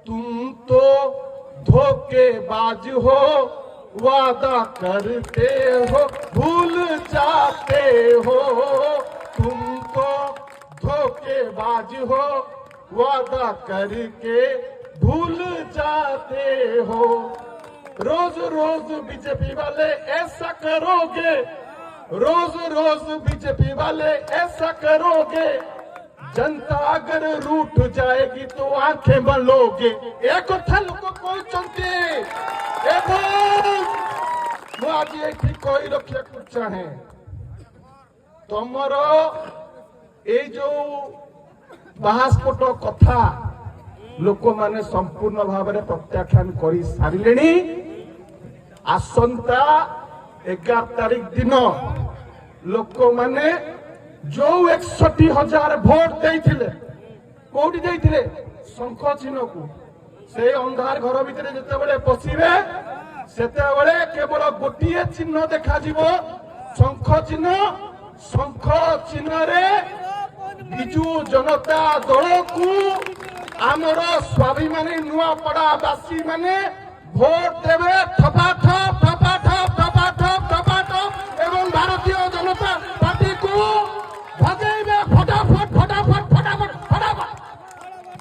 तुम तो धोखेबाज हो, वादा करते हो भूल जाते हो। तुम तो धोखेबाज हो, वादा करके भूल जाते हो। रोज रोज बीजेपी वाले ऐसा करोगे, रोज रोज बीजेपी वाले ऐसा करोगे, जनता अगर रूठ जाएगी तो आंखें मलोगे। एक कथा लोक कहते आज ये कही रखा चाहे तुमर ये जो बाहास्फोट कथा लोक माने संपूर्ण भाव में प्रत्याख्यान कर सारे। आसंता 11 तारीख दिन लोक माने जो 61,000 भोट देइथिले कोठी देइथिले शंख चिन्ह को से अंधार घर भितर जते बेले पसिबे सेते बेले केवल गोटिए चिन्ह देखा जीवो शंख चिन्ह। शंख चिन्ह रे बिजू जनता दल को आमर स्वाभिमानी नुआपड़ा बासी माने भोट देवे ठपाठप।